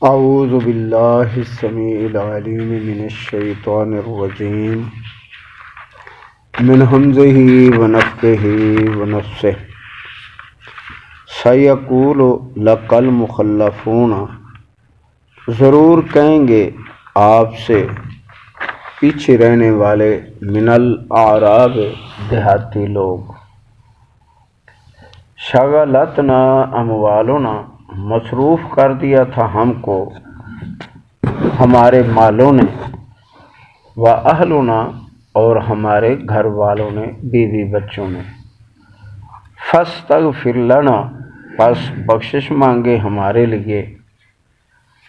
اعوذ باللہ السمیع العلیم من الشیطان الرجیم من ہمزہ ونفخہ ونفثہ سیقول لک المخلفون، ضرور کہیں گے آپ سے پیچھے رہنے والے، من الاعراب دیہاتی لوگ، شغلتنا اموالنا، مصروف کر دیا تھا ہم کو ہمارے مالوں نے، واہلنا، اور ہمارے گھر والوں نے، بیوی بچوں نے، فاستغفر لنا، پس بخشش مانگے ہمارے لیے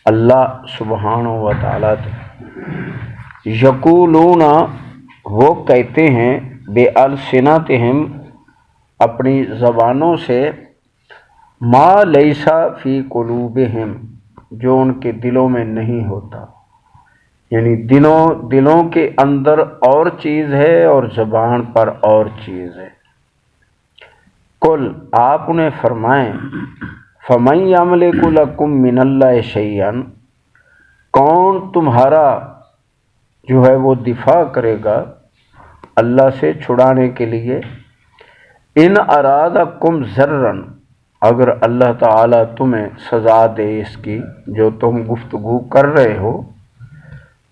اللہ سبحانہ و تعالیٰ سے۔ یقولون، وہ کہتے ہیں، بے السنتہم، اپنی زبانوں سے، ما لیسا فی قلوبہم، جو ان کے دلوں میں نہیں ہوتا، یعنی دلوں کے اندر اور چیز ہے اور زبان پر اور چیز ہے۔ قل، آپ انہیں فرمائیں، فمن یملک لکم من اللہ شیئا، کون تمہارا جو ہے وہ دفاع کرے گا اللہ سے چھڑانے کے لیے، ان ارادکم ضررا، اگر اللہ تعالیٰ تمہیں سزا دے اس کی جو تم گفتگو کر رہے ہو،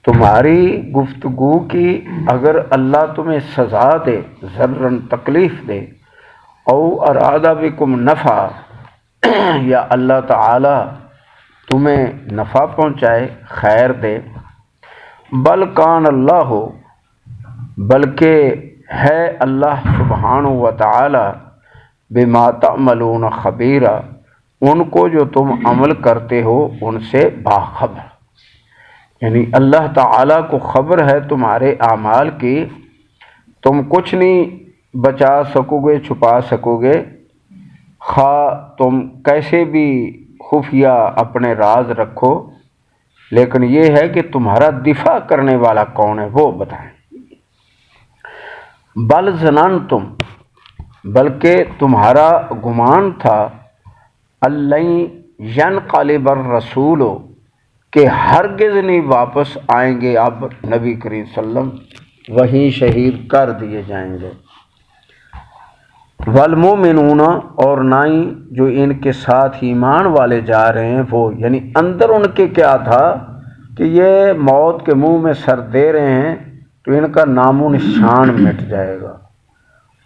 تمہاری گفتگو کی اگر اللہ تمہیں سزا دے، ضررا تکلیف دے، او ارادہ بکم نفع، یا اللہ تعالیٰ تمہیں نفع پہنچائے، خیر دے، بل کان اللہ ہو، بلکہ ہے اللہ سبحانہ و تعالی، بما تعملون خبیرہ، ان کو جو تم عمل کرتے ہو ان سے باخبر، یعنی اللہ تعالیٰ کو خبر ہے تمہارے اعمال کی، تم کچھ نہیں بچا سکو گے، چھپا سکو گے، خواہ تم کیسے بھی خفیہ اپنے راز رکھو، لیکن یہ ہے کہ تمہارا دفاع کرنے والا کون ہے وہ بتائیں۔ بل ظننتم، بلکہ تمہارا گمان تھا، اللن ینقلب الرسول، کہ ہرگز نہیں واپس آئیں گے اب نبی کریم صلی اللہ علیہ وسلم، وہیں شہید کر دیے جائیں گے، والمؤمنون، اور نہ ہی جو ان کے ساتھ ایمان والے جا رہے ہیں وہ، یعنی اندر ان کے کیا تھا کہ یہ موت کے منہ میں سر دے رہے ہیں تو ان کا نام و نشان مٹ جائے گا،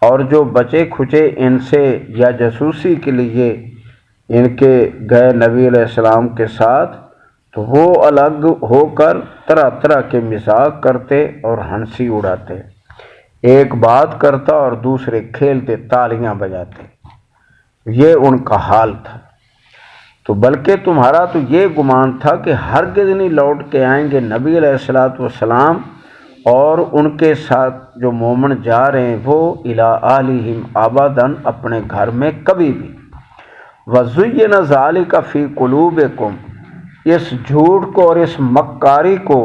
اور جو بچے کھچے ان سے یا جاسوسی کے لیے ان کے گئے نبی علیہ السلام کے ساتھ، تو وہ الگ ہو کر طرح طرح کے مذاق کرتے اور ہنسی اڑاتے، ایک بات کرتا اور دوسرے کھیلتے، تالیاں بجاتے، یہ ان کا حال تھا۔ تو بلکہ تمہارا تو یہ گمان تھا کہ ہرگز نہیں لوٹ کے آئیں گے نبی علیہ الصلوۃ والسلام اور ان کے ساتھ جو مومن جا رہے ہیں وہ، الی اہلہم ابدا، اپنے گھر میں کبھی بھی، وزین ذالک فی قلوبکم، اس جھوٹ کو اور اس مکاری کو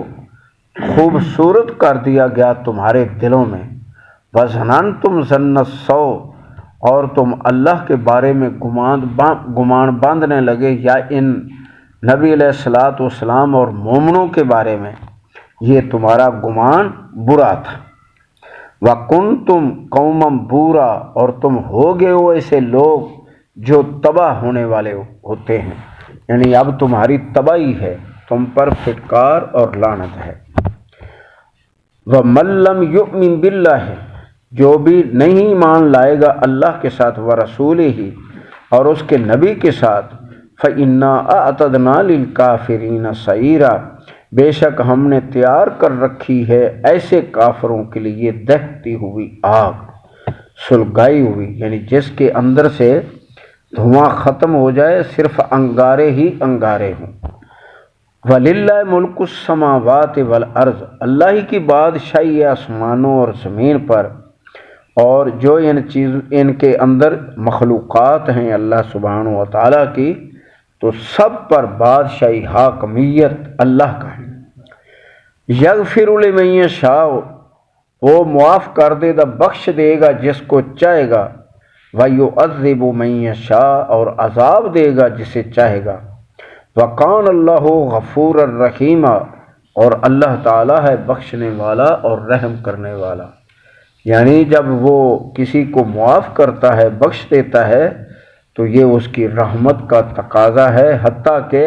خوبصورت کر دیا گیا تمہارے دلوں میں، وظننتم ظن السوء، اور تم اللہ کے بارے میں گمان باندھنے لگے، یا ان نبی علیہ الصلوۃ والسلام اور مومنوں کے بارے میں یہ تمہارا گمان برا تھا، وَكُنْتُمْ قَوْمًا بُورًا، اور تم ہو گئے ہو ایسے لوگ جو تباہ ہونے والے ہوتے ہیں، یعنی اب تمہاری تباہی ہے، تم پر پھٹکار اور لعنت ہے۔ وَمَن لَّمْ يُؤْمِن بِاللَّهِ، جو بھی نہیں ایمان لائے گا اللہ کے ساتھ، وَرَسُولِهِ، اور اس کے نبی کے ساتھ، فَإِنَّا أَعْتَدْنَا لِلْكَافِرِينَ سَعِيرًا، بے شک ہم نے تیار کر رکھی ہے ایسے کافروں کے لیے دہتی ہوئی آگ، سلگائی ہوئی، یعنی جس کے اندر سے دھواں ختم ہو جائے، صرف انگارے ہی انگارے ہوں۔ وَلِلَّهِ مُلْكُ السَّمَاوَاتِ وَالْأَرْضِ، اللہ ہی کی بادشاہی ہے آسمانوں اور زمین پر، اور جو ان کے اندر مخلوقات ہیں اللہ سبحانہ و تعالیٰ کی، تو سب پر بادشاہی، حاکمیت اللہ کا ہے۔ یغفر لمن یشاء، وہ معاف کر دے گا، بخش دے گا جس کو چاہے گا، وَيُعَذِّبُ مَن یشاء، اور عذاب دے گا جسے چاہے گا، وقان اللہ غفور الرحیم، اور اللہ تعالیٰ ہے بخشنے والا اور رحم کرنے والا۔ یعنی جب وہ کسی کو معاف کرتا ہے، بخش دیتا ہے، تو یہ اس کی رحمت کا تقاضا ہے، حتیٰ کہ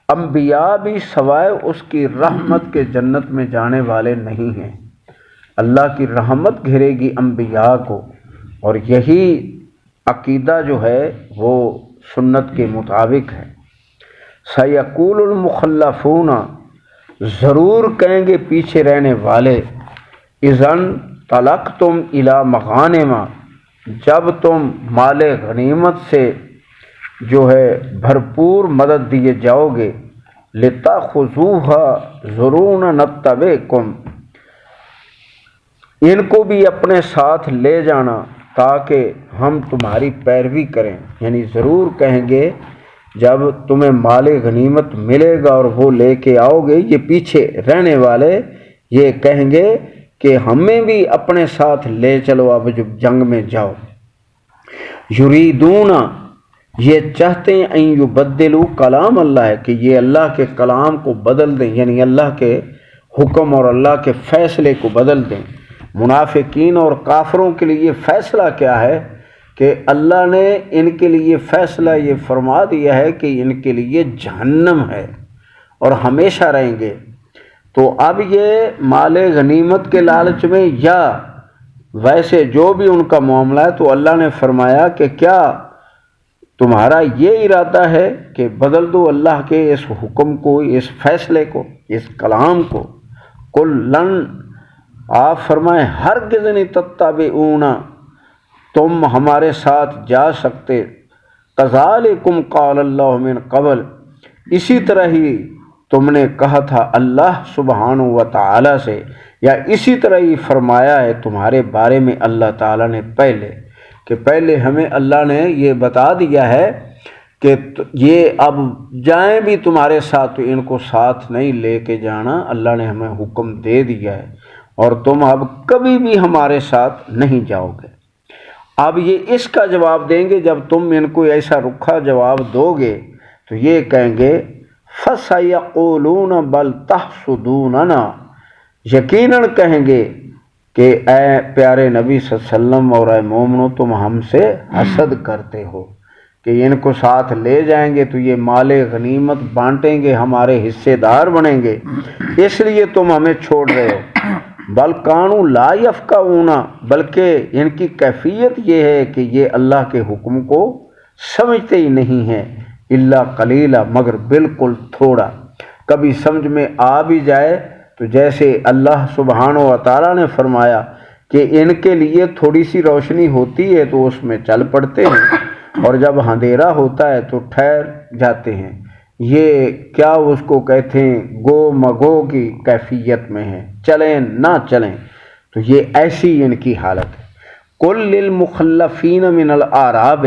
انبیاء بھی سوائے اس کی رحمت کے جنت میں جانے والے نہیں ہیں۔ اللہ کی رحمت گھیرے گی انبیاء کو، اور یہی عقیدہ جو ہے وہ سنت کے مطابق ہے۔ سیقول المخلفون، ضرور کہیں گے پیچھے رہنے والے، اذن طلقتم الی مغانم، جب تم مال غنیمت سے جو ہے بھرپور مدد دیے جاؤ گے، لتاخذوها ضرورا نتبعکم، ان کو بھی اپنے ساتھ لے جانا تاکہ ہم تمہاری پیروی کریں۔ یعنی ضرور کہیں گے جب تمہیں مال غنیمت ملے گا اور وہ لے کے آؤ گے، یہ پیچھے رہنے والے یہ کہیں گے کہ ہمیں بھی اپنے ساتھ لے چلو، اب جب جنگ میں جاؤ۔ یریدون، یہ چاہتے ہیں، ان یبدلوا کلام اللہ، کہ یہ اللہ کے کلام کو بدل دیں، یعنی اللہ کے حکم اور اللہ کے فیصلے کو بدل دیں۔ منافقین اور کافروں کے لیے فیصلہ کیا ہے کہ اللہ نے ان کے لیے فیصلہ یہ فرما دیا ہے کہ ان کے لیے جہنم ہے اور ہمیشہ رہیں گے۔ تو اب یہ مال غنیمت کے لالچ میں یا ویسے جو بھی ان کا معاملہ ہے، تو اللہ نے فرمایا کہ کیا تمہارا یہ ارادہ ہے کہ بدل دو اللہ کے اس حکم کو، اس فیصلے کو، اس کلام کو؟ قل لن، آپ فرمائیں ہرگز نہیں، تتبعون، تم ہمارے ساتھ جا سکتے، کذالکم قال اللہ من قبل، اسی طرح ہی تم نے کہا تھا اللہ سبحانہ و تعالی سے، یا اسی طرح ہی فرمایا ہے تمہارے بارے میں اللہ تعالیٰ نے پہلے، کہ پہلے ہمیں اللہ نے یہ بتا دیا ہے کہ یہ اب جائیں بھی تمہارے ساتھ تو ان کو ساتھ نہیں لے کے جانا، اللہ نے ہمیں حکم دے دیا ہے، اور تم اب کبھی بھی ہمارے ساتھ نہیں جاؤ گے۔ اب یہ اس کا جواب دیں گے، جب تم ان کو ایسا رکھا جواب دو گے تو یہ کہیں گے فَسَيَقُولُونَ بَلْ تَحْسُدُونَنَا، یقیناً کہیں گے کہ اے پیارے نبی صلی اللہ علیہ وسلم اور اے مومنو، تم ہم سے حسد کرتے ہو کہ ان کو ساتھ لے جائیں گے تو یہ مال غنیمت بانٹیں گے، ہمارے حصے دار بنیں گے، اس لیے تم ہمیں چھوڑ رہے ہو۔ بل کانوا لا یفقہون، بلکہ ان کی کیفیت یہ ہے کہ یہ اللہ کے حکم کو سمجھتے ہی نہیں ہیں، الا قلیلا، مگر بالکل تھوڑا۔ کبھی سمجھ میں آ بھی جائے تو جیسے اللہ سبحانہ و تعالیٰ نے فرمایا کہ ان کے لیے تھوڑی سی روشنی ہوتی ہے تو اس میں چل پڑتے ہیں، اور جب اندھیرا ہوتا ہے تو ٹھہر جاتے ہیں۔ یہ کیا اس کو کہتے ہیں، گو مگو کی کیفیت میں ہے، چلیں نہ چلیں، تو یہ ایسی ان کی حالت ہے۔ قل للمخلفین من الاعراب،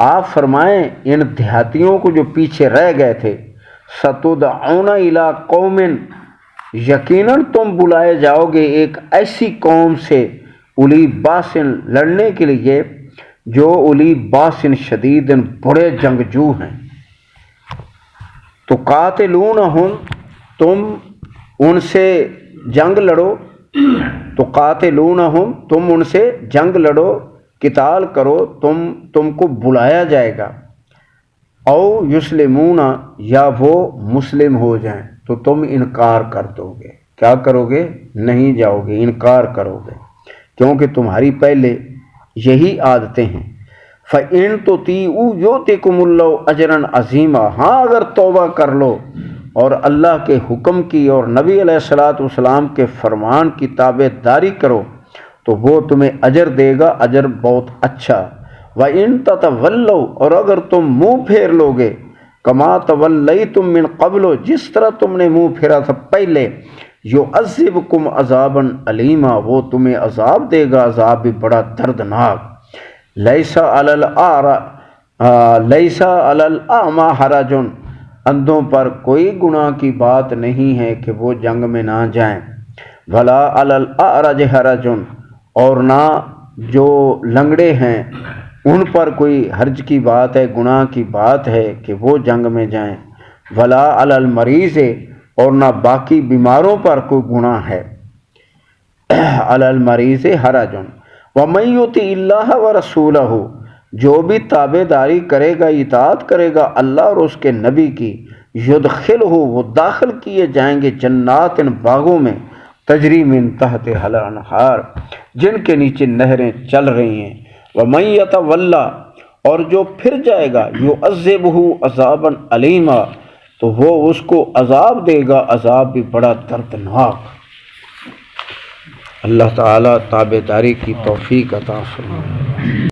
آپ فرمائیں ان دیہاتیوں کو جو پیچھے رہ گئے تھے، ستدعون الی قوم، یقیناً تم بلائے جاؤ گے ایک ایسی قوم سے، اولی باسن، لڑنے کے لیے، جو اولی باسن شدید، بڑے جنگجو ہیں۔ تو قاتلونہم، تم ان سے جنگ لڑو، تو قاتلونہم، تم ان سے جنگ لڑو، قتال کرو، تم کو بلایا جائے گا، او یسلمون، یا وہ مسلم ہو جائیں، تو تم انکار کر دو گے۔ کیا کرو گے؟ نہیں جاؤ گے، انکار کرو گے، کیونکہ تمہاری پہلے یہی عادتیں ہیں۔ فَإِن تُطِيعُوا يُؤْتِكُمُ اللَّهُ أَجْرًا عَظِيمًا، ہاں اگر توبہ کر لو اور اللہ کے حکم کی اور نبی علیہ الصلوۃ والسلام کے فرمان کی تابع داری کرو تو وہ تمہیں اجر دے گا، اجر بہت اچھا۔ وَإِن تَتَوَلَّوْا، اور اگر تم منہ پھیر لوگے، کما تولیتم من قبل، جس طرح تم نے منہ پھیرا تھا پہلے، یعذبکم عذابا علیما، وہ تمہیں عذاب دے گا، عذاب بھی بڑا دردناک۔ لیس علی الاعمی حرج، اندھوں پر کوئی گناہ کی بات نہیں ہے کہ وہ جنگ میں نہ جائیں۔ ولا علی الاعرج حرج، اور نہ جو لنگڑے ہیں ان پر کوئی حرج کی بات ہے، گناہ کی بات ہے کہ وہ جنگ میں جائیں، ولا علی المریض، اور نہ باقی بیماروں پر کوئی گناہ ہے، علی المریض حرج، ومن یطع اللہ ورسولہ، جو بھی تابع داری کرے گا، اطاعت کرے گا اللہ اور اس کے نبی کی، یدخلہ، وہ داخل کیے جائیں گے، جنات، باغوں میں، تجری من تحتہا الانہار، جن کے نیچے نہریں چل رہی ہیں، ومن یتولی، اور جو پھر جائے گا، یعذبہ عذابا علیما، تو وہ اس کو عذاب دے گا، عذاب بھی بڑا دردناک۔ اللہ تعالیٰ تابع داری کی توفیق عطا فرمائے۔